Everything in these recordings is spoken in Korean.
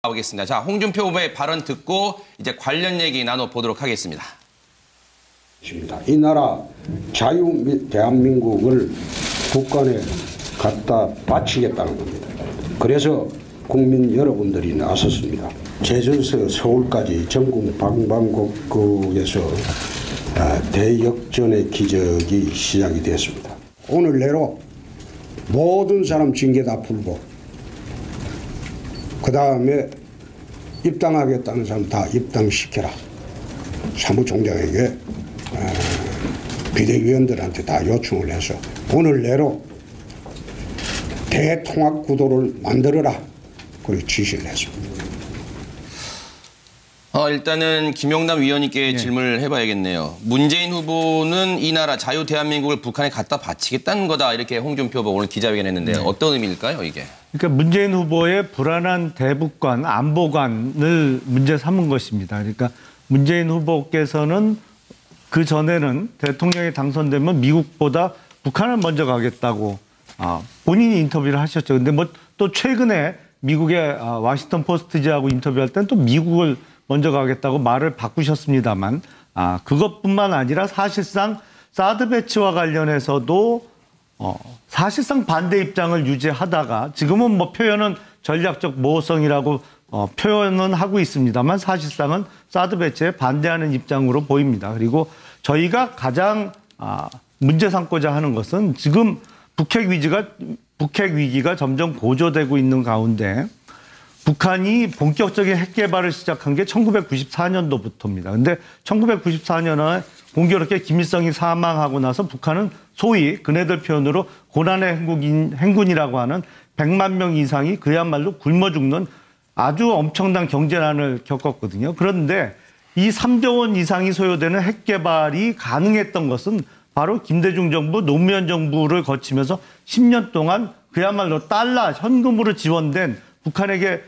가보겠습니다. 자, 홍준표 후보의 발언 듣고 이제 관련 얘기 나눠보도록 하겠습니다. 이 나라 대한민국을 국간에 갖다 바치겠다는 겁니다. 그래서 국민 여러분들이 나섰습니다. 제주에서 서울까지 전국 방방곡곡에서 대역전의 기적이 시작이 됐습니다. 오늘 내로 모든 사람 징계 다 풀고 그 다음에 입당하겠다는 사람 다 입당시켜라. 사무총장에게 비대위원들한테 다 요청을 해서 오늘 내로 대통합 구도를 만들어라. 그렇게 지시를 했습니다. 일단은 김영남 위원님께 질문을 해봐야겠네요. 문재인 후보는 이 나라 자유 대한민국을 북한에 갖다 바치겠다는 거다. 이렇게 홍준표 후보가 오늘 기자회견했는데 어떤 의미일까요, 이게? 그러니까 문재인 후보의 불안한 대북관, 안보관을 문제 삼은 것입니다. 그러니까 문재인 후보께서는 그 전에는 대통령이 당선되면 미국보다 북한을 먼저 가겠다고 본인이 인터뷰를 하셨죠. 근데 뭐 또 최근에 미국의 워싱턴 포스트지하고 인터뷰할 때는 또 미국을 먼저 가겠다고 말을 바꾸셨습니다만 그것뿐만 아니라 사실상 사드 배치와 관련해서도 사실상 반대 입장을 유지하다가 지금은 뭐 표현은 전략적 모호성이라고 표현은 하고 있습니다만 사실상은 사드 배치에 반대하는 입장으로 보입니다. 그리고 저희가 가장 문제 삼고자 하는 것은 지금 북핵 위기가 점점 고조되고 있는 가운데 북한이 본격적인 핵 개발을 시작한 게 1994년도부터입니다. 근데 1994년에 공교롭게 김일성이 사망하고 나서 북한은 소위 그네들 표현으로 고난의 행군이라고 하는 100만 명 이상이 그야말로 굶어 죽는 아주 엄청난 경제난을 겪었거든요. 그런데 이 3조 원 이상이 소요되는 핵 개발이 가능했던 것은 바로 김대중 정부, 노무현 정부를 거치면서 10년 동안 그야말로 달러, 현금으로 지원된 북한에게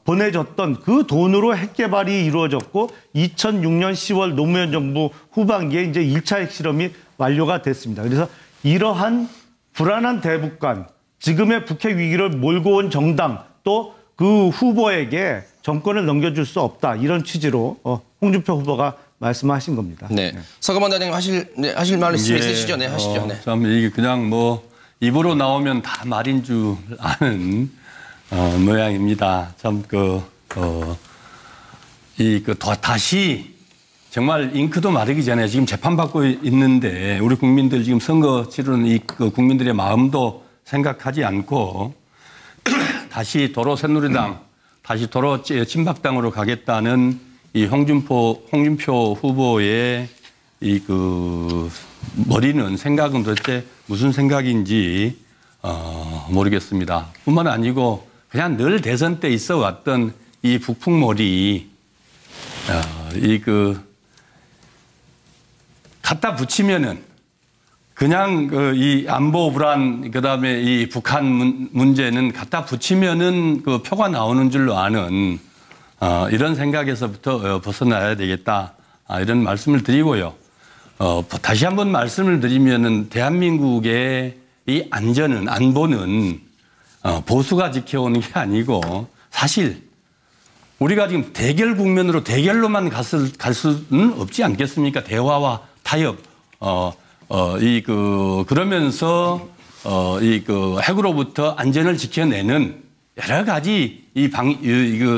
보내줬던 그 돈으로 핵 개발이 이루어졌고 2006년 10월 노무현 정부 후반기에 이제 1차 핵실험이 완료가 됐습니다. 그래서 이러한 불안한 대북관, 지금의 북핵 위기를 몰고 온 정당 또 그 후보에게 정권을 넘겨줄 수 없다. 이런 취지로 홍준표 후보가 말씀하신 겁니다. 네. 서가만 단장님 하실 말씀 있으시죠? 네, 하시죠. 네. 참 이게 그냥 뭐 입으로 나오면 다 말인 줄 아는 모양입니다. 참 다시 정말 잉크도 마르기 전에 지금 재판받고 있는데 우리 국민들 지금 선거 치르는 이 국민들의 마음도 생각하지 않고 다시 도로 새누리당, 다시 도로 친박당으로 가겠다는 이 홍준표 후보의 머리는 생각은 도대체 무슨 생각인지 모르겠습니다. 뿐만 아니고 그냥 늘 대선 때 있어 왔던 이 북풍몰이 갖다 붙이면은 그냥 이 안보 불안 그다음에 이 북한 문제는 갖다 붙이면은 그 표가 나오는 줄로 아는 이런 생각에서부터 벗어나야 되겠다 이런 말씀을 드리고요. 다시 한번 말씀을 드리면은 대한민국의 이 안보는 보수가 지켜오는 게 아니고 사실 우리가 지금 대결 국면으로 대결로만 갈 수는 없지 않겠습니까? 대화와 타협, 그러면서 핵으로부터 안전을 지켜내는 여러 가지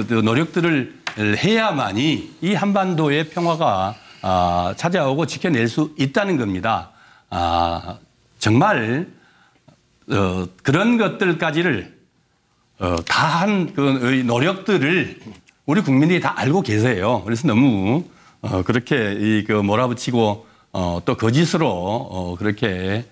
노력들을 해야만이 이 한반도의 평화가 찾아오고 지켜낼 수 있다는 겁니다. 정말 그런 것들까지를 다한 노력들을 우리 국민들이 다 알고 계세요. 그래서 너무 그렇게 몰아붙이고 또 거짓으로 그렇게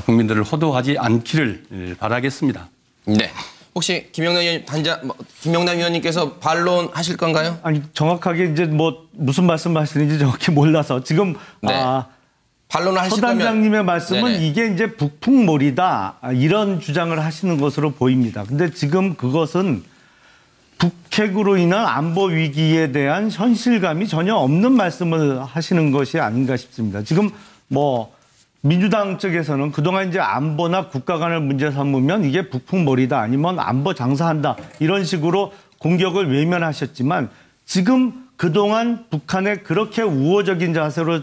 국민들을 호도하지 않기를 바라겠습니다. 네. 혹시 김영남 위원님께서 반론하실 건가요? 아니 정확하게 이제 뭐 무슨 말씀하시는지 정확히 몰라서 지금 반론을 하실 서 단장님의 말씀은 네네. 이게 이제 북풍몰이다 이런 주장을 하시는 것으로 보입니다. 근데 지금 그것은 북핵으로 인한 안보 위기에 대한 현실감이 전혀 없는 말씀을 하시는 것이 아닌가 싶습니다. 지금 뭐 민주당 쪽에서는 그동안 이제 안보나 국가 간을 문제 삼으면 이게 북풍몰이다 아니면 안보 장사한다 이런 식으로 공격을 외면하셨지만 지금 그동안 북한에 그렇게 우호적인 자세로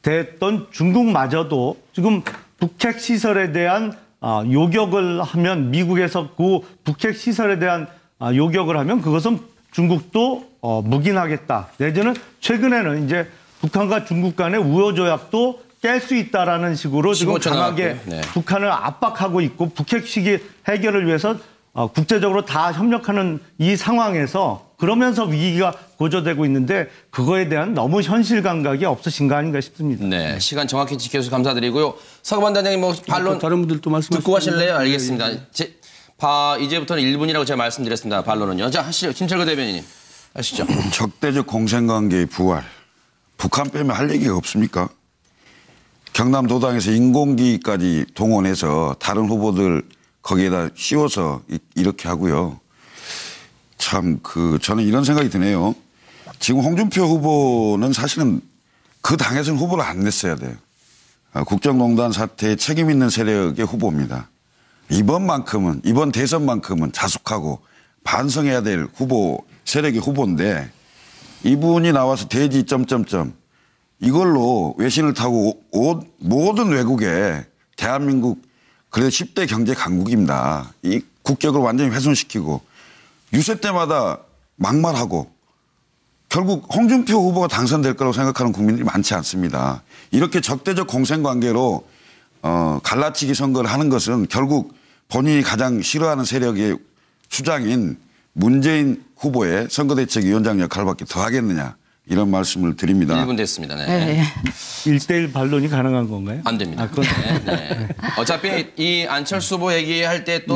됐던 중국마저도 지금 북핵 시설에 대한 요격을 하면 미국에서 그 북핵 시설에 대한 요격을 하면 그것은 중국도 묵인하겠다. 내지는 최근에는 이제 북한과 중국 간의 우호 조약도 깰 수 있다라는 식으로 지금 강하게 네. 북한을 압박하고 있고 북핵 시기 해결을 위해서 국제적으로 다 협력하는 이 상황에서 그러면서 위기가 고조되고 있는데 그거에 대한 너무 현실 감각이 없으신 거 아닌가 싶습니다. 네, 시간 정확히 지켜주셔서 감사드리고요. 서가반 단장님 뭐 반론 다른 분들도 말씀 듣고 가실래요? 알겠습니다. 이제부터는 1분이라고 제가 말씀드렸습니다. 반론은요. 자, 하시죠. 김철구 대변인님. 하시죠. 적대적 공생관계의 부활. 북한 빼면 할 얘기가 없습니까? 경남도당에서 인공기까지 동원해서 다른 후보들 거기에다 씌워서 이렇게 하고요. 참 저는 이런 생각이 드네요. 지금 홍준표 후보는 사실은 그 당에서는 후보를 안 냈어야 돼요. 국정농단 사태에 책임 있는 세력의 후보입니다. 이번 대선만큼은 자숙하고 반성해야 될 후보, 세력의 후보인데 이분이 나와서 대지 점점점 이걸로 외신을 타고 모든 외국에 대한민국 그래도 10대 경제 강국입니다. 이 국격을 완전히 훼손시키고 유세 때마다 막말하고 결국 홍준표 후보가 당선될 거라고 생각하는 국민들이 많지 않습니다. 이렇게 적대적 공생관계로 갈라치기 선거를 하는 것은 결국 본인이 가장 싫어하는 세력의 수장인 문재인 후보의 선거대책위원장 역할밖에 더 하겠느냐 이런 말씀을 드립니다. 1분 됐습니다. 네. 네. 1대1 반론이 가능한 건가요? 안 됩니다. 그건... 네. 어차피 이 안철수 후보 얘기할 때 또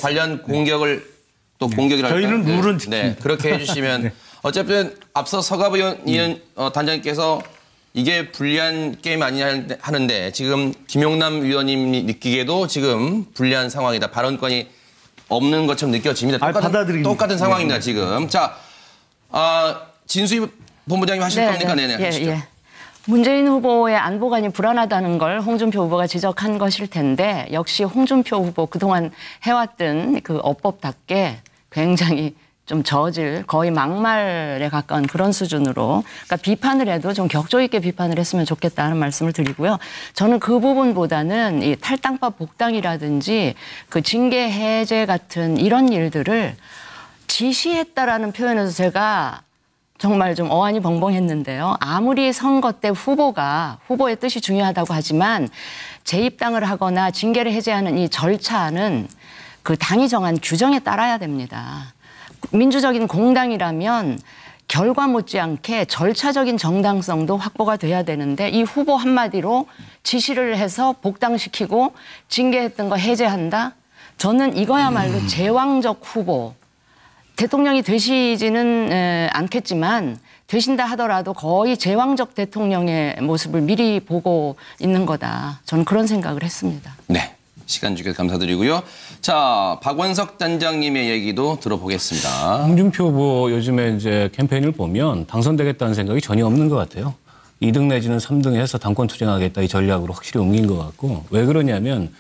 관련 공격을 또 공격이랄까. 저희는 룰은 지킵니다. 네. 그렇게 해주시면 네. 어차피 앞서 서갑 의원 단장님께서 이게 불리한 게임 아니냐 하는데 지금 김용남 위원님이 느끼기에도 지금 불리한 상황이다. 발언권이 없는 것처럼 느껴집니다. 똑같은 상황입니다. 지금. 자, 진수희 본부장님 하실 겁니까? 네네. 하시죠. 문재인 후보의 안보관이 불안하다는 걸 홍준표 후보가 지적한 것일 텐데 역시 홍준표 후보 그동안 해왔던 그 어법답게 굉장히 좀 저질 거의 막말에 가까운 그런 수준으로 그러니까 비판을 해도 좀 격조 있게 비판을 했으면 좋겠다는 말씀을 드리고요. 저는 그 부분보다는 이 탈당파 복당이라든지 그 징계 해제 같은 이런 일들을 지시했다라는 표현에서 제가 정말 좀 어안이 벙벙했는데요. 아무리 선거 때 후보의 뜻이 중요하다고 하지만 재입당을 하거나 징계를 해제하는 이 절차는 그 당이 정한 규정에 따라야 됩니다. 민주적인 공당이라면 결과 못지않게 절차적인 정당성도 확보가 돼야 되는데 이 후보 한마디로 지시를 해서 복당시키고 징계했던 거 해제한다? 저는 이거야말로 제왕적 후보. 대통령이 되시지는 않겠지만 되신다 하더라도 거의 제왕적 대통령의 모습을 미리 보고 있는 거다. 저는 그런 생각을 했습니다. 네. 시간 주셔서 감사드리고요. 자, 박원석 단장님의 얘기도 들어보겠습니다. 홍준표 후보 요즘에 이제 캠페인을 보면 당선되겠다는 생각이 전혀 없는 것 같아요. 2등 내지는 3등 해서 당권 투쟁하겠다 이 전략으로 확실히 옮긴 것 같고 왜 그러냐면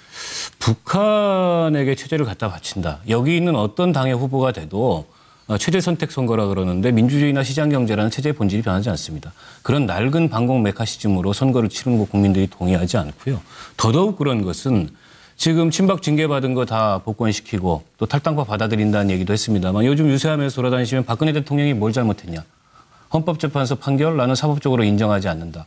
북한에게 체제를 갖다 바친다. 여기 있는 어떤 당의 후보가 돼도 체제 선택 선거라 그러는데 민주주의나 시장경제라는 체제의 본질이 변하지 않습니다. 그런 낡은 반공 메카시즘으로 선거를 치르는 거 국민들이 동의하지 않고요. 더더욱 그런 것은 지금 친박 징계받은 거 다 복권시키고 또 탈당파 받아들인다는 얘기도 했습니다만 요즘 유세하면서 돌아다니시면 박근혜 대통령이 뭘 잘못했냐. 헌법재판소 판결 나는 사법적으로 인정하지 않는다.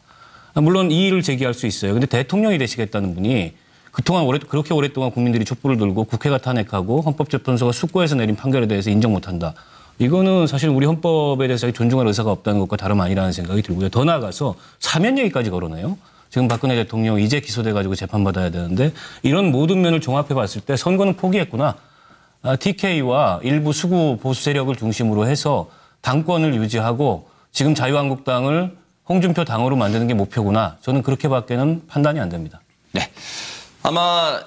물론 이의를 제기할 수 있어요. 근데 대통령이 되시겠다는 분이 그동안 그렇게 오랫동안 국민들이 촛불을 들고 국회가 탄핵하고 헌법재판소가 숙고해서 내린 판결에 대해서 인정 못한다. 이거는 사실 우리 헌법에 대해서 존중할 의사가 없다는 것과 다름 아니라는 생각이 들고요. 더 나아가서 사면 얘기까지 걸어내요. 지금 박근혜 대통령 이제 기소돼가지고 재판받아야 되는데 이런 모든 면을 종합해 봤을 때 선거는 포기했구나. TK와 일부 수구 보수 세력을 중심으로 해서 당권을 유지하고 지금 자유한국당을 홍준표 당으로 만드는 게 목표구나. 저는 그렇게밖에는 판단이 안 됩니다. 네. 아마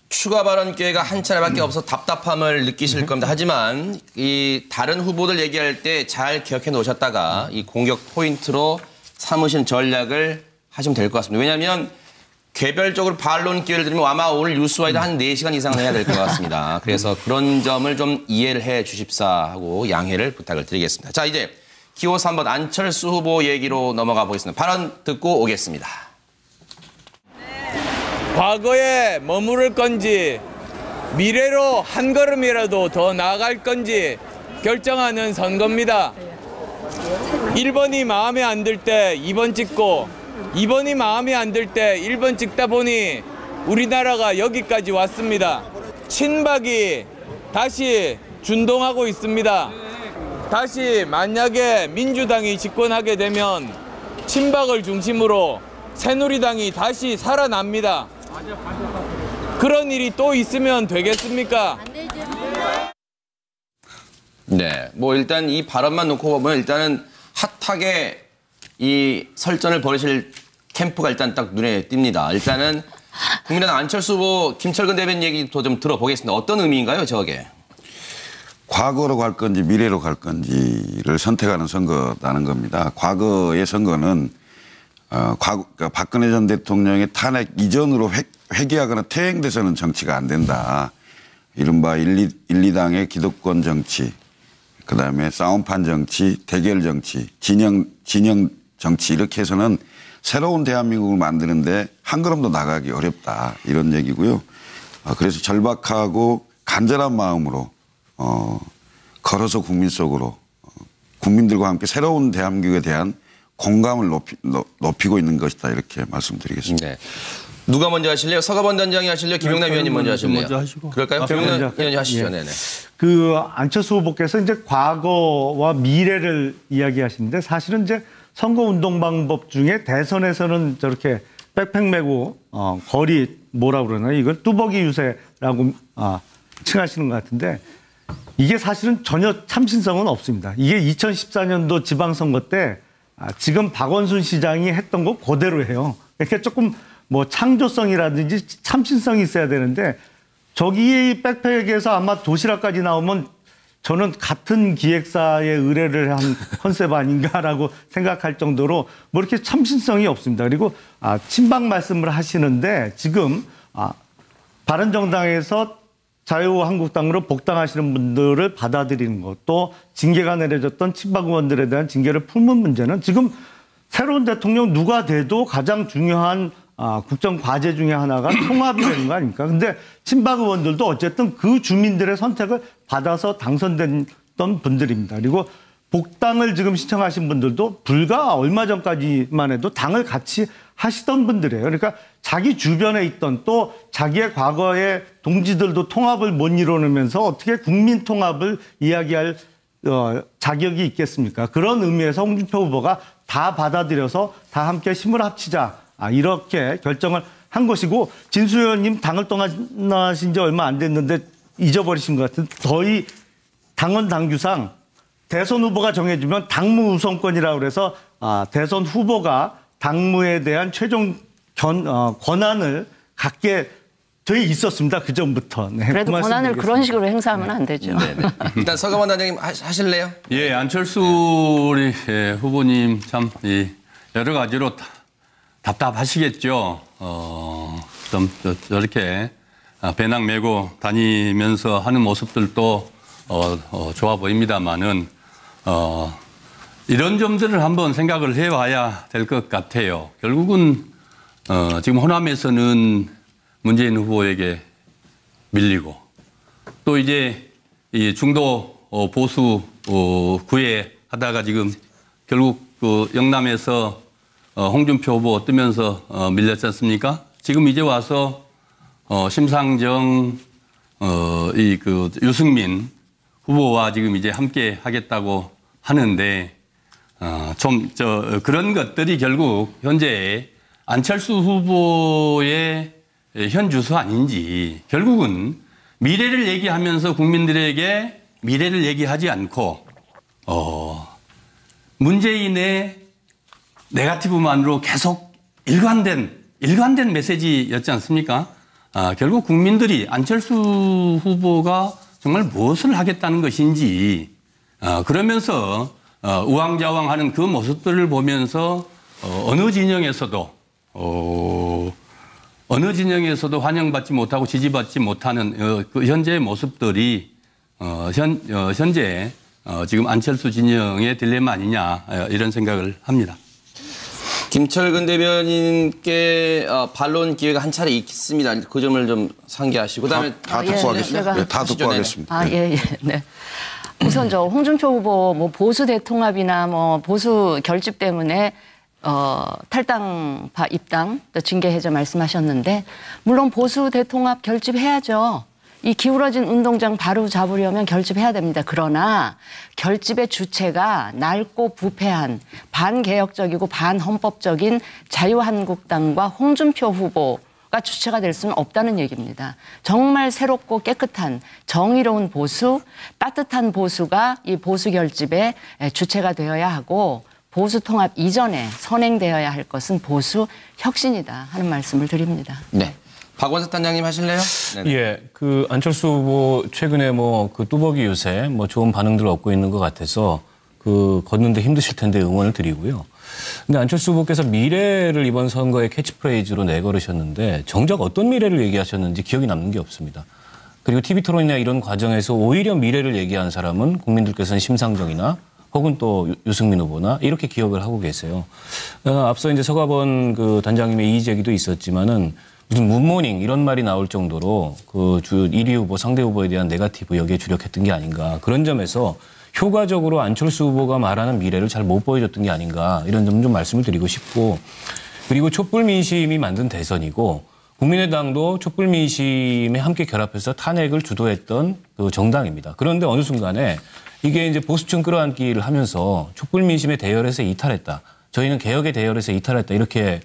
추가 발언 기회가 한 차례밖에 없어서 답답함을 느끼실 겁니다. 하지만 이 다른 후보들 얘기할 때 잘 기억해 놓으셨다가 이 공격 포인트로 삼으신 전략을 하시면 될 것 같습니다. 왜냐하면 개별적으로 반론 기회를 드리면 아마 오늘 뉴스와이드 한 4시간 이상은 해야 될 것 같습니다. 그래서 그런 점을 좀 이해를 해 주십사 하고 양해를 부탁을 드리겠습니다. 자, 이제 기호 3번 안철수 후보 얘기로 넘어가 보겠습니다. 발언 듣고 오겠습니다. 과거에 머무를 건지 미래로 한 걸음이라도 더 나아갈 건지 결정하는 선거입니다. 1번이 마음에 안 들 때 2번 찍고 2번이 마음에 안 들 때 1번 찍다 보니 우리나라가 여기까지 왔습니다. 친박이 다시 준동하고 있습니다. 다시 만약에 민주당이 집권하게 되면 친박을 중심으로 새누리당이 다시 살아납니다. 그런 일이 또 있으면 되겠습니까? 네, 뭐 일단 이 발언만 놓고 보면 일단은 핫하게 이 설전을 벌이실 캠프가 일단 딱 눈에 띕니다. 일단은 국민의당 안철수 후보 김철근 대변인 얘기도 좀 들어보겠습니다. 어떤 의미인가요, 저게? 과거로 갈 건지 미래로 갈 건지를 선택하는 선거라는 겁니다. 과거의 선거는 그러니까 박근혜 전 대통령의 탄핵 이전으로 회귀하거나 퇴행돼서는 정치가 안 된다. 이른바 1, 2당의 기득권 정치, 그다음에 싸움판 정치, 대결 정치, 진영 정치 이렇게 해서는 새로운 대한민국을 만드는데 한 걸음도 나가기 어렵다. 이런 얘기고요. 그래서 절박하고 간절한 마음으로 걸어서 국민 속으로 국민들과 함께 새로운 대한민국에 대한 공감을 높이고 있는 것이다. 이렇게 말씀드리겠습니다. 네. 누가 먼저 하실래요? 서가번 단장이 하실래요? 김용남 위원님 먼저 하실래요? 먼저 하시고. 그럴까요? 김용남 위원님 하시죠. 예. 네네. 그 안철수 후보께서 이제 과거와 미래를 이야기하시는데 사실은 이제 선거운동 방법 중에 대선에서는 저렇게 백팩 메고 거리 뭐라 그러나요? 이걸 뚜벅이 유세라고 칭하시는 것 같은데 이게 사실은 전혀 참신성은 없습니다. 이게 2014년도 지방선거 때 지금 박원순 시장이 했던 거 그대로 해요. 그러니까 조금 뭐 창조성이라든지 참신성이 있어야 되는데 저기 백팩에서 아마 도시락까지 나오면 저는 같은 기획사에 의뢰를 한 컨셉 아닌가라고 생각할 정도로 뭐 이렇게 참신성이 없습니다. 그리고 친박 말씀을 하시는데 지금 바른정당에서 자유한국당으로 복당하시는 분들을 받아들이는 것, 또 징계가 내려졌던 친박 의원들에 대한 징계를 풀는 문제는 지금 새로운 대통령 누가 돼도 가장 중요한 국정 과제 중에 하나가 통합이 되는 거 아닙니까? 근데 친박 의원들도 어쨌든 그 주민들의 선택을 받아서 당선됐던 분들입니다. 그리고 복당을 지금 신청하신 분들도 불과 얼마 전까지만 해도 당을 같이 하시던 분들이에요. 그러니까 자기 주변에 있던 또 자기의 과거의 동지들도 통합을 못 이루면서 어떻게 국민 통합을 이야기할 자격이 있겠습니까? 그런 의미에서 홍준표 후보가 다 받아들여서 다 함께 힘을 합치자. 이렇게 결정을 한 것이고 진수 의원님 당을 떠나신 지 얼마 안 됐는데 잊어버리신 것 같은 저희 당원 당규상 대선 후보가 정해지면 당무 우선권이라고 그래서 대선 후보가 당무에 대한 최종 권한을 갖게 돼 있었습니다. 그 전부터. 네, 그래도 권한을 그런 식으로 행사하면 안 되죠. 네네. 일단 서가번 단장님 하실래요? 예, 안철수 우리 후보님 참 여러 가지로 답답하시겠죠. 좀 저렇게 배낭 메고 다니면서 하는 모습들도 좋아 보입니다만은 이런 점들을 한번 생각을 해봐야 될 것 같아요. 결국은 지금 호남에서는 문재인 후보에게 밀리고 또 이제 이 중도 보수 구애하다가 지금 결국 그 영남에서 홍준표 후보 뜨면서 밀렸지 않습니까? 지금 이제 와서 심상정 그 유승민 후보와 지금 이제 함께 하겠다고 하는데 좀 그런 것들이 결국 현재 안철수 후보의 현 주소 아닌지 결국은 미래를 얘기하면서 국민들에게 미래를 얘기하지 않고 문재인의 네거티브만으로 계속 일관된 메시지였지 않습니까? 결국 국민들이 안철수 후보가 정말 무엇을 하겠다는 것인지 그러면서 우왕좌왕하는 그 모습들을 보면서 어느 진영에서도 어느 진영에서도 환영받지 못하고 지지받지 못하는 그 현재의 모습들이 현재 지금 안철수 진영의 딜레마 아니냐 이런 생각을 합니다. 김철근 대변인께 반론 기회가 한 차례 있습니다. 그 점을 좀 상기하시고 그다음에 다 듣고 하겠습니다. 네, 다 듣고 하겠습니다. 네. 우선 저 홍준표 후보 뭐 보수 대통합이나 뭐 보수 결집 때문에 탈당파 입당 또 징계 해제 말씀하셨는데 물론 보수 대통합 결집해야죠. 이 기울어진 운동장 바로 잡으려면 결집해야 됩니다. 그러나 결집의 주체가 낡고 부패한 반개혁적이고 반헌법적인 자유한국당과 홍준표 후보가 주체가 될 수는 없다는 얘기입니다. 정말 새롭고 깨끗한 정의로운 보수, 따뜻한 보수가 이 보수 결집의 주체가 되어야 하고 보수 통합 이전에 선행되어야 할 것은 보수 혁신이다 하는 말씀을 드립니다. 네. 박원석 단장님 하실래요? 네네. 예, 그 안철수 후보 최근에 뭐 그 뚜벅이 요새 뭐 좋은 반응들을 얻고 있는 것 같아서 그 걷는데 힘드실 텐데 응원을 드리고요. 근데 안철수 후보께서 미래를 이번 선거의 캐치프레이즈로 내걸으셨는데 정작 어떤 미래를 얘기하셨는지 기억이 남는 게 없습니다. 그리고 TV 토론이나 이런 과정에서 오히려 미래를 얘기한 사람은 국민들께서는 심상정이나 혹은 또 유승민 후보나 이렇게 기억을 하고 계세요. 앞서 이제 서가번 그 단장님의 이의 제기도 있었지만은 무슨 굿모닝 이런 말이 나올 정도로 그 주 1위 후보 상대 후보에 대한 네거티브 여기에 주력했던 게 아닌가. 그런 점에서 효과적으로 안철수 후보가 말하는 미래를 잘 못 보여줬던 게 아닌가. 이런 점 좀 말씀을 드리고 싶고. 그리고 촛불 민심이 만든 대선이고 국민의당도 촛불 민심에 함께 결합해서 탄핵을 주도했던 그 정당입니다. 그런데 어느 순간에 이게 이제 보수층 끌어안기를 하면서 촛불 민심의 대열에서 이탈했다. 저희는 개혁의 대열에서 이탈했다. 이렇게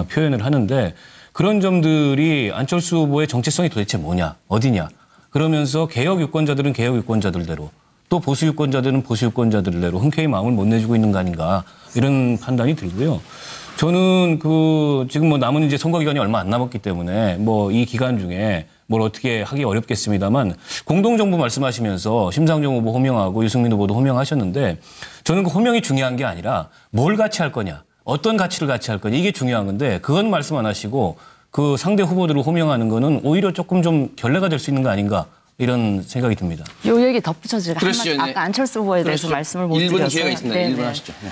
표현을 하는데 그런 점들이 안철수 후보의 정체성이 도대체 뭐냐, 어디냐. 그러면서 개혁 유권자들은 개혁 유권자들대로 또 보수 유권자들은 보수 유권자들대로 흔쾌히 마음을 못 내주고 있는 거 아닌가 이런 판단이 들고요. 저는 그 지금 뭐 남은 이제 선거 기간이 얼마 안 남았기 때문에 뭐 이 기간 중에 뭘 어떻게 하기 어렵겠습니다만 공동정부 말씀하시면서 심상정 후보 호명하고 유승민 후보도 호명하셨는데 저는 그 호명이 중요한 게 아니라 뭘 같이 할 거냐. 어떤 가치를 같이 할 거냐 이게 중요한 건데 그건 말씀 안 하시고 그 상대 후보들을 호명하는 거는 오히려 조금 좀 결례가 될 수 있는 거 아닌가 이런 생각이 듭니다. 요 얘기 덧붙여서 그러시죠. 아까 안철수 후보에 대해서 말씀을 못 1분 드려서. 기회가 있습니다. 1분 하시죠. 네.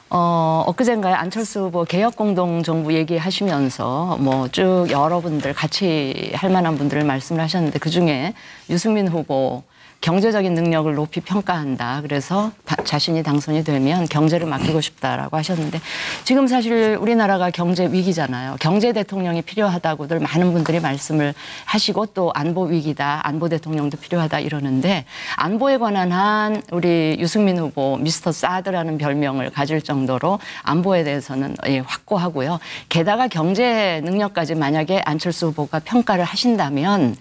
엊그젠가에 안철수 후보 개혁공동정부 얘기하시면서 뭐 쭉 여러분들 같이 할 만한 분들을 말씀을 하셨는데 그중에 유승민 후보 경제적인 능력을 높이 평가한다. 그래서 자신이 당선이 되면 경제를 맡기고 싶다라고 하셨는데 지금 사실 우리나라가 경제 위기잖아요. 경제 대통령이 필요하다고들 많은 분들이 말씀을 하시고 또 안보 위기다. 안보 대통령도 필요하다 이러는데 안보에 관한 한 우리 유승민 후보 미스터 사드라는 별명을 가질 정도로 안보에 대해서는 확고하고요. 게다가 경제 능력까지 만약에 안철수 후보가 평가를 하신다면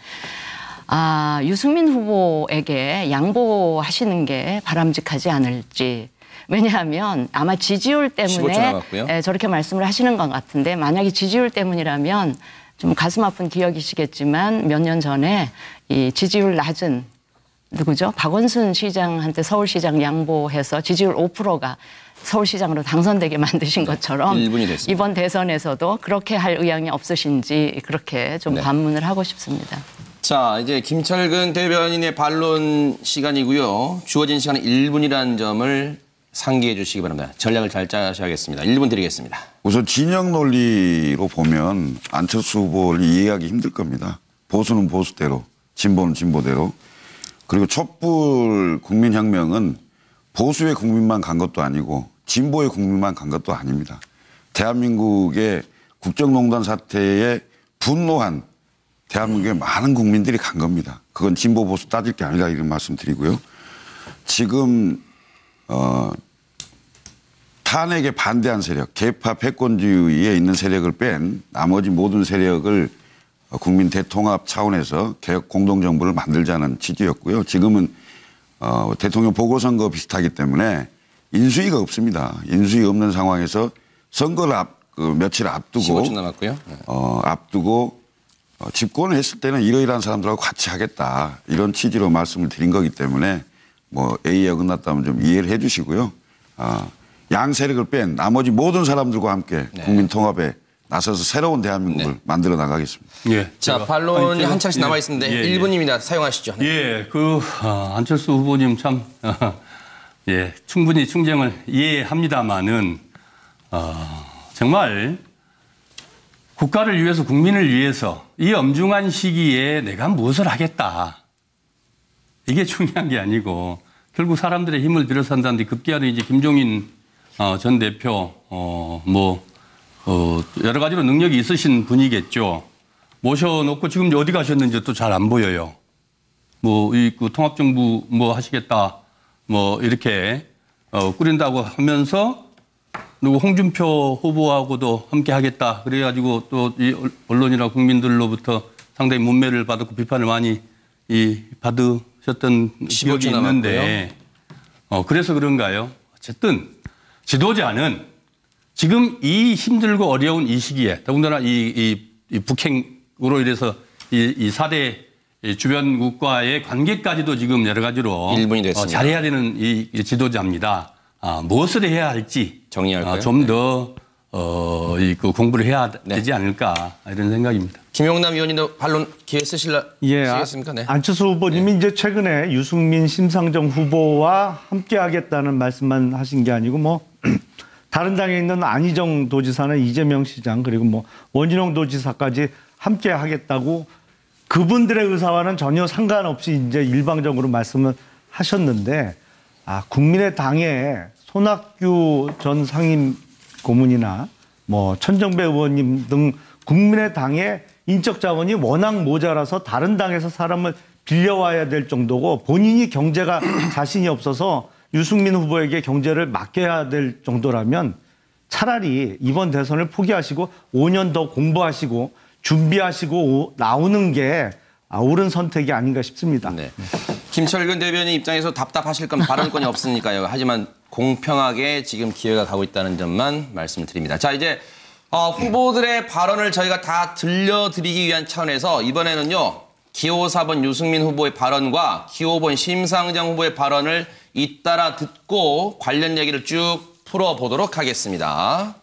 유승민 후보에게 양보하시는 게 바람직하지 않을지. 왜냐하면 아마 지지율 때문에 저렇게 말씀을 하시는 것 같은데 만약에 지지율 때문이라면 좀 가슴 아픈 기억이시겠지만 몇 년 전에 이 지지율 낮은 누구죠? 박원순 시장한테 서울시장 양보해서 지지율 5%가 서울시장으로 당선되게 만드신 것처럼 이번 대선에서도 그렇게 할 의향이 없으신지 그렇게 좀 반문을 하고 싶습니다. 자, 이제 김철근 대변인의 반론 시간이고요. 주어진 시간은 1분이라는 점을 상기해 주시기 바랍니다. 전략을 잘 짜셔야겠습니다. 1분 드리겠습니다. 우선 진영 논리로 보면 안철수 후보를 이해하기 힘들 겁니다. 보수는 보수대로, 진보는 진보대로. 그리고 촛불 국민혁명은 보수의 국민만 간 것도 아니고 진보의 국민만 간 것도 아닙니다. 대한민국의 국정농단 사태에 분노한 대한민국의 많은 국민들이 간 겁니다. 그건 진보 보수 따질 게 아니라 이런 말씀 드리고요. 지금 탄핵에 반대한 세력, 개파 패권주의에 있는 세력을 뺀 나머지 모든 세력을 국민 대통합 차원에서 개혁 공동정부를 만들자는 취지였고요. 지금은 대통령 보궐선거 비슷하기 때문에 인수위가 없습니다. 인수위 없는 상황에서 선거를 며칠 앞두고 15분 남았고요. 네. 앞두고 집권을 했을 때는 이러이러한 사람들하고 같이 하겠다. 이런 취지로 말씀을 드린 거기 때문에 뭐 A에 어긋났다면 좀 이해를 해 주시고요. 양 세력을 뺀 나머지 모든 사람들과 함께 국민 통합에 나서서 새로운 대한민국을 만들어 나가겠습니다. 예. 자, 반론이 한 차례씩 남아 있습니다. 1분입니다. 사용하시죠. 예, 안철수 후보님 참 예, 충분히 충정을 이해합니다만은 정말 국가를 위해서 국민을 위해서 이 엄중한 시기에 내가 무엇을 하겠다. 이게 중요한 게 아니고 결국 사람들의 힘을 들여서 한다는데 급기야는 이제 김종인 전 대표 여러 가지로 능력이 있으신 분이겠죠. 모셔놓고 지금 어디 가셨는지 또 잘 안 보여요. 그 통합정부 하시겠다 이렇게 꾸린다고 하면서 누구 홍준표 후보하고도 함께 하겠다. 그래가지고 또 이 언론이나 국민들로부터 상당히 문매를 받았고 비판을 많이 받으셨던 기억이 있는데 그래서 그런가요? 어쨌든 지도자는 지금 이 힘들고 어려운 이 시기에 더군다나 이 북행으로 인해서 이 4대 주변국과의 관계까지도 지금 여러 가지로 잘해야 되는 이 지도자입니다. 무엇을 해야 할지 정리할까요? 좀 더 공부를 해야 되지 않을까 이런 생각입니다. 김용남 의원님도 반론 기회 쓰시겠습니까? 네. 안철수 후보님이 이제 최근에 유승민 심상정 후보와 함께하겠다는 말씀만 하신 게 아니고 다른 당에 있는 안희정 도지사나 이재명 시장 그리고 원진홍 도지사까지 함께하겠다고 그분들의 의사와는 전혀 상관없이 이제 일방적으로 말씀을 하셨는데 국민의당에 손학규 전 상임 고문이나 천정배 의원님 등 국민의당의 인적 자원이 워낙 모자라서 다른 당에서 사람을 빌려와야 될 정도고 본인이 경제가 자신이 없어서 유승민 후보에게 경제를 맡겨야 될 정도라면 차라리 이번 대선을 포기하시고 5년 더 공부하시고 준비하시고 나오는 게 옳은 선택이 아닌가 싶습니다. 네. 김철근 대변인 입장에서 답답하실 건 발언권이 없으니까요. 하지만 공평하게 지금 기회가 가고 있다는 점만 말씀드립니다. 자, 이제 후보들의 발언을 저희가 다 들려드리기 위한 차원에서 이번에는요. 기호 4번 유승민 후보의 발언과 기호 5번 심상정 후보의 발언을 잇따라 듣고 관련 얘기를 쭉 풀어보도록 하겠습니다.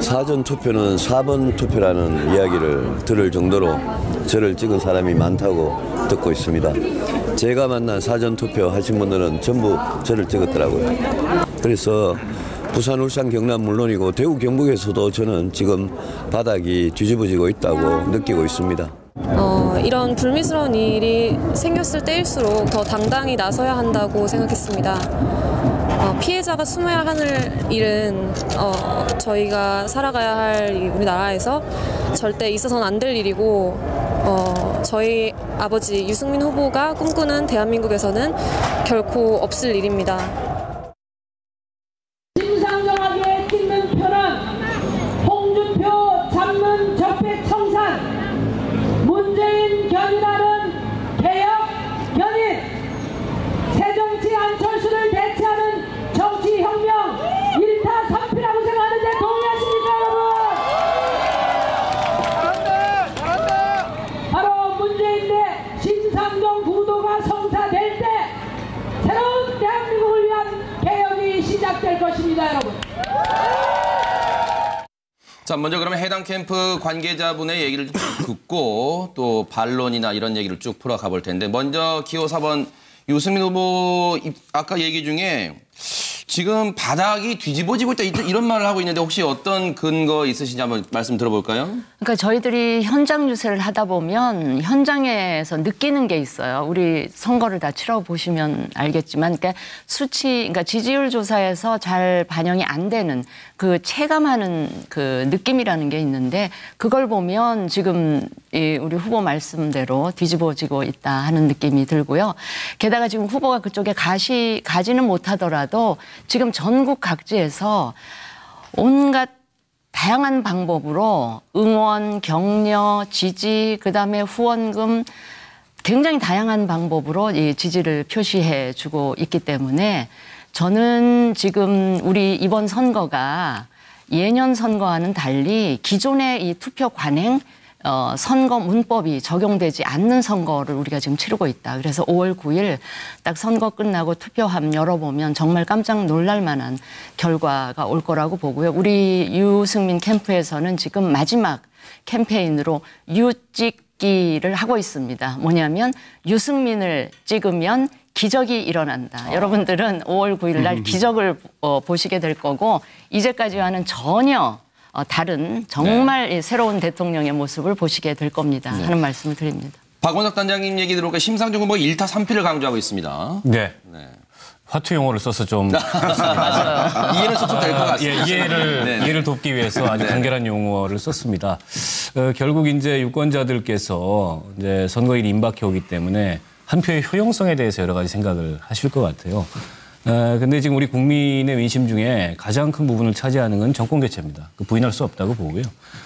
사전 투표는 4번 투표라는 이야기를 들을 정도로 저를 찍은 사람이 많다고 듣고 있습니다. 제가 만난 사전 투표 하신 분들은 전부 저를 찍었더라고요. 그래서 부산, 울산, 경남 물론이고 대구, 경북에서도 저는 지금 바닥이 뒤집어지고 있다고 느끼고 있습니다. 이런 불미스러운 일이 생겼을 때일수록 더 당당히 나서야 한다고 생각했습니다. 피해자가 숨어야 하는 일은 저희가 살아가야 할 우리나라에서 절대 있어서는 안 될 일이고 저희 아버지 유승민 후보가 꿈꾸는 대한민국에서는 결코 없을 일입니다. 심상정하게 찍는 표는 홍준표 잡는 적폐 청산 문재인 견인하는 개혁 견인 새정치 안철수를 대체하는 정치혁명 1타 3피라고 생각하는데 동의하십니까 여러분? 잘한다. 바로 문재인 대 심상정 구도가 성사될 때 새로운 대한민국을 위한 개혁이 시작될 것입니다 여러분. 자, 먼저 그러면 해당 캠프 관계자분의 얘기를 듣고 또 반론이나 이런 얘기를 쭉 풀어가 볼 텐데 먼저 기호 4번 유승민 후보 아까 얘기 중에 지금 바닥이 뒤집어지고 있다 이런 말을 하고 있는데 혹시 어떤 근거 있으신지 한번 말씀 들어볼까요? 그러니까 저희들이 현장 유세를 하다 보면 현장에서 느끼는 게 있어요. 우리 선거를 다 치러보시면 알겠지만 그러니까 그러니까 지지율 조사에서 잘 반영이 안 되는 그 체감하는 그 느낌이라는 게 있는데 그걸 보면 지금 우리 후보 말씀대로 뒤집어지고 있다 하는 느낌이 들고요. 게다가 지금 후보가 그쪽에 가지는 못하더라도 지금 전국 각지에서 온갖 다양한 방법으로 응원, 격려, 지지, 그다음에 후원금 굉장히 다양한 방법으로 이 지지를 표시해 주고 있기 때문에 저는 지금 우리 이번 선거가 예년 선거와는 달리 기존의 이 투표 관행 선거 문법이 적용되지 않는 선거를 우리가 지금 치르고 있다. 그래서 5월 9일 딱 선거 끝나고 투표함 열어보면 정말 깜짝 놀랄 만한 결과가 올 거라고 보고요. 우리 유승민 캠프에서는 지금 마지막 캠페인으로 유찍기를 하고 있습니다. 뭐냐면 유승민을 찍으면 기적이 일어난다. 여러분들은 5월 9일 날 기적을 보시게 될 거고 이제까지와는 전혀 다른 정말 새로운 대통령의 모습을 보시게 될 겁니다. 하는 말씀을 드립니다. 박원석 단장님 얘기 들어보니까 심상정 후보가 1타 3피를 강조하고 있습니다. 네. 화투 용어를 써서 좀 맞아요. 이해는 소통 될 것 같습니다. 이해를 돕기 위해서 아주 간결한 용어를 썼습니다. 결국 이제 유권자들께서 이제 선거일 임박해 오기 때문에 한 표의 효용성에 대해서 여러 가지 생각을 하실 것 같아요. 근데 지금 우리 국민의 민심 중에 가장 큰 부분을 차지하는 건 정권 교체입니다. 부인할 수 없다고 보고요.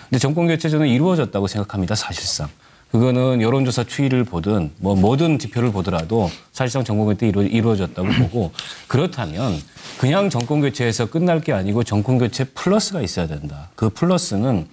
근데 정권 교체 저는 이루어졌다고 생각합니다. 사실상. 그거는 여론조사 추이를 보든 뭐 모든 지표를 보더라도 사실상 정권 교체 이루어졌다고 보고 그렇다면 그냥 정권 교체에서 끝날 게 아니고 정권 교체 플러스가 있어야 된다. 그 플러스는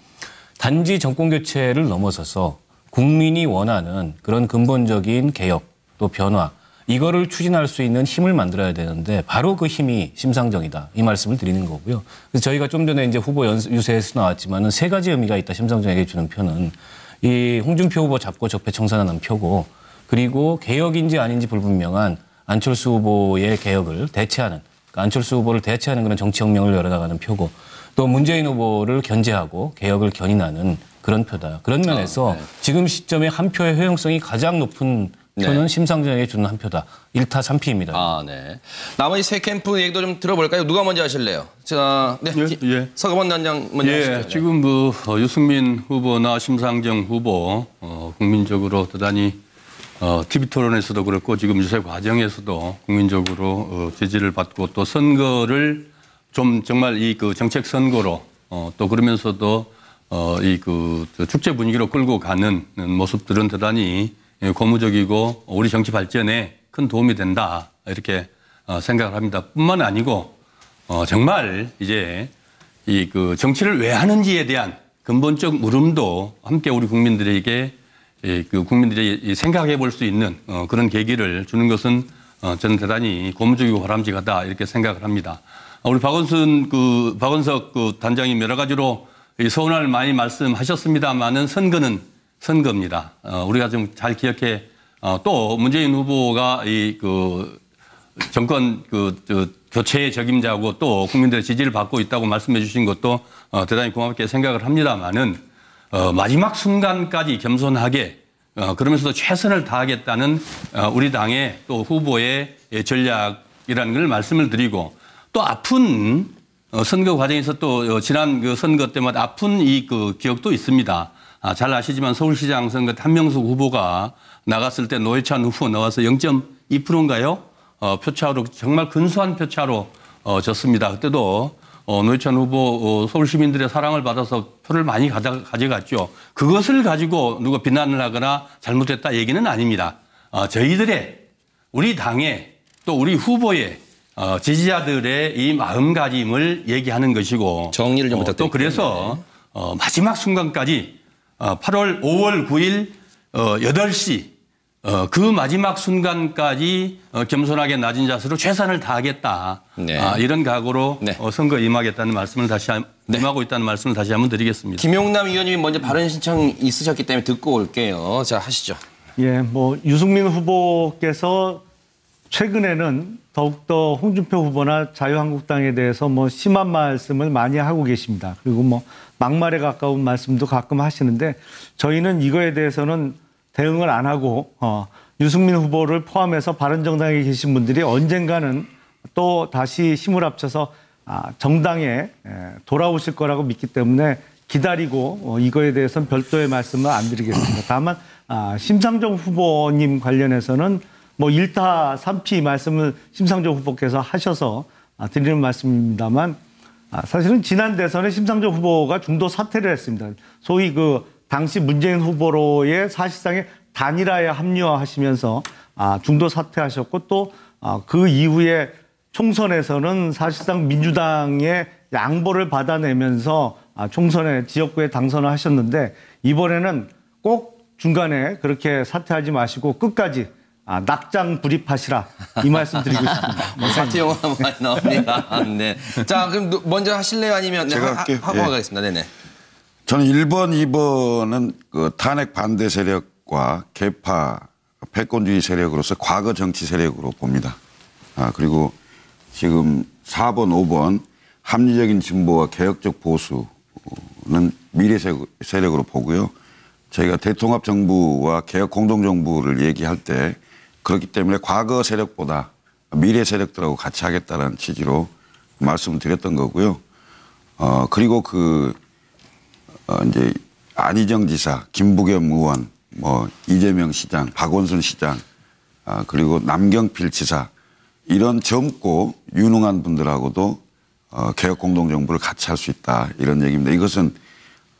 단지 정권 교체를 넘어서서 국민이 원하는 그런 근본적인 개혁 또 변화 이거를 추진할 수 있는 힘을 만들어야 되는데 바로 그 힘이 심상정이다. 이 말씀을 드리는 거고요. 그래서 저희가 좀 전에 이제 후보 유세에서 나왔지만은 세 가지 의미가 있다. 심상정에게 주는 표는 이 홍준표 후보 잡고 적폐 청산하는 표고 그리고 개혁인지 아닌지 불분명한 안철수 후보의 개혁을 대체하는 그러니까 안철수 후보를 대체하는 그런 정치혁명을 열어나가는 표고 또 문재인 후보를 견제하고 개혁을 견인하는 그런 표다. 그런 면에서 지금 시점에 한 표의 효용성이 가장 높은 표는 심상정에게 주는 한 표다. 1타 3피입니다. 아, 네. 나머지 세 캠프 얘기도 좀 들어볼까요? 누가 먼저 하실래요? 자, 네. 서가번 단장 먼저 하시죠. 지금 유승민 후보나 심상정 후보 국민적으로 대단히 TV 토론에서도 그렇고 지금 유세 과정에서도 국민적으로 지지를 받고 또 선거를 좀 정말 이 정책 선거로 또 그러면서도 축제 분위기로 끌고 가는 모습들은 대단히 고무적이고 우리 정치 발전에 큰 도움이 된다 이렇게 생각을 합니다. 뿐만 아니고 정말 이제 정치를 왜 하는지에 대한 근본적 물음도 함께 우리 국민들에게 국민들이 생각해 볼 수 있는 그런 계기를 주는 것은 저는 대단히 고무적이고 바람직하다 이렇게 생각을 합니다. 우리 박원석 단장님 여러 가지로 서운함을 많이 말씀하셨습니다만은 선거는 선거입니다. 우리가 좀 잘 기억해 또 문재인 후보가 정권 교체의 적임자고 또 국민들의 지지를 받고 있다고 말씀해 주신 것도 대단히 고맙게 생각을 합니다만은 마지막 순간까지 겸손하게 그러면서도 최선을 다하겠다는 우리 당의 또 후보의 전략이라는 걸 말씀을 드리고 또 아픈 선거 과정에서 또 지난 선거 때마다 아픈 기억도 있습니다. 잘 아시지만 서울시장 선거 때 한명숙 후보가 나갔을 때 노회찬 후보 나와서 0.2%인가요? 표차로 정말 근소한 표차로 졌습니다. 그때도 노회찬 후보 서울 시민들의 사랑을 받아서 표를 많이 가져갔죠. 그것을 가지고 누가 비난을 하거나 잘못했다 얘기는 아닙니다. 저희들의 우리 당의 또 우리 후보의 지지자들의 이 마음가짐을 얘기하는 것이고 정리를 좀 부탁드립니다. 또 그래서 마지막 순간까지 5월 9일 8시 그 마지막 순간까지 겸손하게 낮은 자세로 최선을 다하겠다. 이런 각오로 선거에 임하겠다는 말씀을 임하고 있다는 말씀을 다시 한번 드리겠습니다. 김용남 의원님이 먼저 발언 신청 있으셨기 때문에 듣고 올게요. 자, 하시죠. 예, 유승민 후보께서 최근에는 더욱더 홍준표 후보나 자유한국당에 대해서 심한 말씀을 많이 하고 계십니다. 그리고 막말에 가까운 말씀도 가끔 하시는데 저희는 이거에 대해서는 대응을 안 하고 유승민 후보를 포함해서 바른정당에 계신 분들이 언젠가는 또 다시 힘을 합쳐서 정당에 돌아오실 거라고 믿기 때문에 기다리고 이거에 대해서는 별도의 말씀을 안 드리겠습니다. 다만 심상정 후보님 관련해서는 1타 3피 말씀을 심상정 후보께서 하셔서 드리는 말씀입니다만 사실은 지난 대선에 심상정 후보가 중도 사퇴를 했습니다. 소위 당시 문재인 후보로의 사실상의 단일화에 합류하시면서 중도 사퇴하셨고 또 그 이후에 총선에서는 사실상 민주당의 양보를 받아내면서 총선에 지역구에 당선을 하셨는데 이번에는 꼭 중간에 그렇게 사퇴하지 마시고 끝까지 낙장 불입하시라 이 말씀 드리고 싶습니다. 사퇴 용어 많이 나옵니다. 네. 자, 그럼 먼저 하실래요? 아니면 제가 하고 가겠습니다. 네네. 저는 1번, 2번은 그 탄핵 반대 세력과 개파 패권주의 세력으로서 과거 정치 세력으로 봅니다. 그리고 지금 4번, 5번 합리적인 진보와 개혁적 보수는 미래 세력으로 보고요. 저희가 대통합 정부와 개혁 공동 정부를 얘기할 때 그렇기 때문에 과거 세력보다 미래 세력들하고 같이 하겠다는 취지로 말씀을 드렸던 거고요. 그리고 이제 안희정 지사, 김부겸 의원, 이재명 시장, 박원순 시장, 그리고 남경필 지사 이런 젊고 유능한 분들하고도 개혁 공동정부를 같이 할 수 있다 이런 얘기입니다. 이것은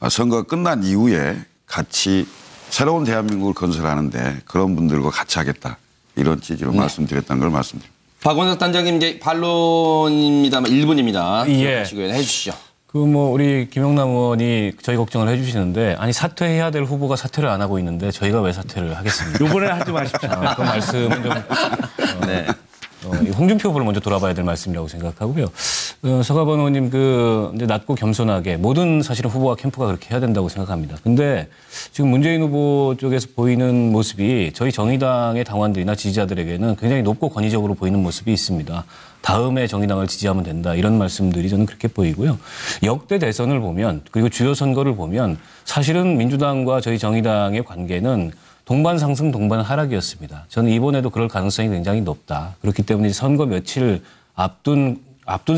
선거가 끝난 이후에 같이 새로운 대한민국을 건설하는데 그런 분들과 같이 하겠다 이런 취지로 말씀드렸다는 걸 말씀드립니다. 박원석 단장님 이제 반론입니다만 1분입니다. 예. 해주시죠. 우리 김영남 의원이 저희 걱정을 해주시는데 아니 사퇴해야 될 후보가 사퇴를 안 하고 있는데 저희가 왜 사퇴를 하겠습니까? 이번에 하지 마십시오. 그 말씀은 좀 네. 홍준표 후보를 먼저 돌아봐야 될 말씀이라고 생각하고요. 서가번 의원님 이제 낮고 겸손하게 모든 사실은 후보와 캠프가 그렇게 해야 된다고 생각합니다. 근데 지금 문재인 후보 쪽에서 보이는 모습이 저희 정의당의 당원들이나 지지자들에게는 굉장히 높고 권위적으로 보이는 모습이 있습니다. 다음에 정의당을 지지하면 된다 이런 말씀들이 저는 그렇게 보이고요. 역대 대선을 보면 그리고 주요 선거를 보면 사실은 민주당과 저희 정의당의 관계는 동반 상승 동반 하락이었습니다. 저는 이번에도 그럴 가능성이 굉장히 높다. 그렇기 때문에 선거 며칠 앞둔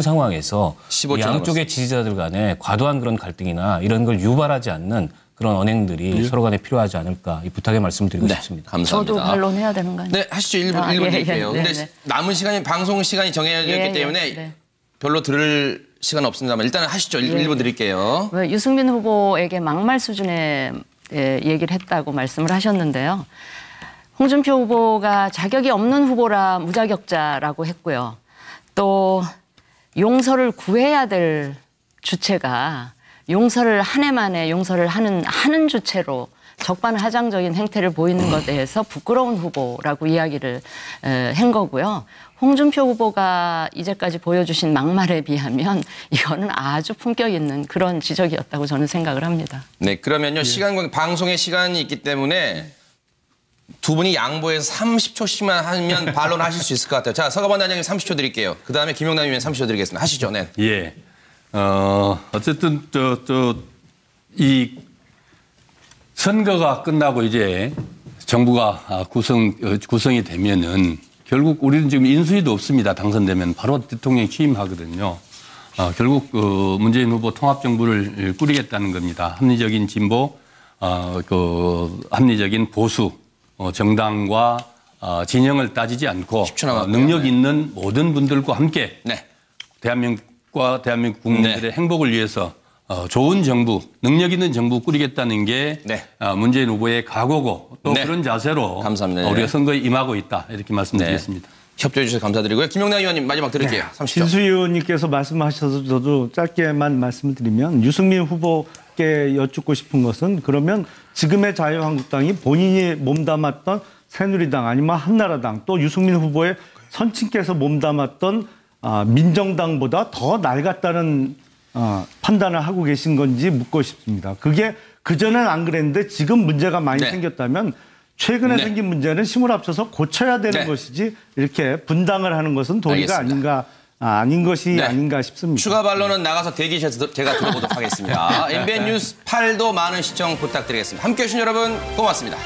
상황에서 양쪽의 지지자들 간에 과도한 그런 갈등이나 이런 걸 유발하지 않는 그런 언행들이 서로 간에 필요하지 않을까 이 부탁의 말씀을 드리고 싶습니다. 감사합니다. 저도 반론해야 되는 거 아니에요? 네, 하시죠. 1분 드릴게요. 근데 남은 시간이 방송 시간이 정해져 있기 때문에 별로 들을 시간 없습니다만 일단은 하시죠. 1분 드릴게요. 유승민 후보에게 막말 수준의 얘기를 했다고 말씀을 하셨는데요. 홍준표 후보가 자격이 없는 후보라 무자격자라고 했고요. 또 용서를 구해야 될 주체가 용서를 한 해 만에 용서를 하는 주체로 적반하장적인 행태를 보이는 것에 대해서 부끄러운 후보라고 이야기를 한 거고요. 홍준표 후보가 이제까지 보여주신 막말에 비하면 이거는 아주 품격 있는 그런 지적이었다고 저는 생각을 합니다. 네, 그러면요. 방송의 시간이 있기 때문에 두 분이 양보해서 30초씩만 하면 반론하실 수 있을 것 같아요. 자, 서가번 단장님 30초 드릴게요. 그다음에 김용남 의원 30초 드리겠습니다. 하시죠. 네. 예. 어쨌든 이 선거가 끝나고 이제 정부가 구성이 되면은 결국 우리는 지금 인수위도 없습니다. 당선되면 바로 대통령이 취임하거든요. 결국 문재인 후보 통합정부를 꾸리겠다는 겁니다. 합리적인 진보, 합리적인 보수 정당과 진영을 따지지 않고 능력 있는 모든 분들과 함께 대한민국과 대한민국 국민들의 행복을 위해서 좋은 정부, 능력 있는 정부 꾸리겠다는 게 문재인 후보의 각오고 또 그런 자세로 감사합니다. 우리가 선거에 임하고 있다 이렇게 말씀드리겠습니다. 협조해 주셔서 감사드리고요. 김용남 의원님 마지막 드릴게요. 30초. 진수희 의원님께서 말씀하셔서 저도 짧게만 말씀을 드리면 유승민 후보께 여쭙고 싶은 것은 그러면 지금의 자유한국당이 본인이 몸담았던 새누리당 아니면 한나라당 또 유승민 후보의 선친께서 몸담았던 민정당보다 더 낡았다는 판단을 하고 계신 건지 묻고 싶습니다. 그게 그전엔 안 그랬는데 지금 문제가 많이 생겼다면 최근에 생긴 문제는 힘을 합쳐서 고쳐야 되는 것이지 이렇게 분당을 하는 것은 도리가 아닌 것이 아닌가 싶습니다. 추가 반론은 나가서 대기실에서 제가 들어보도록 하겠습니다. MBN 뉴스 8도 많은 시청 부탁드리겠습니다. 함께해 주신 여러분 고맙습니다.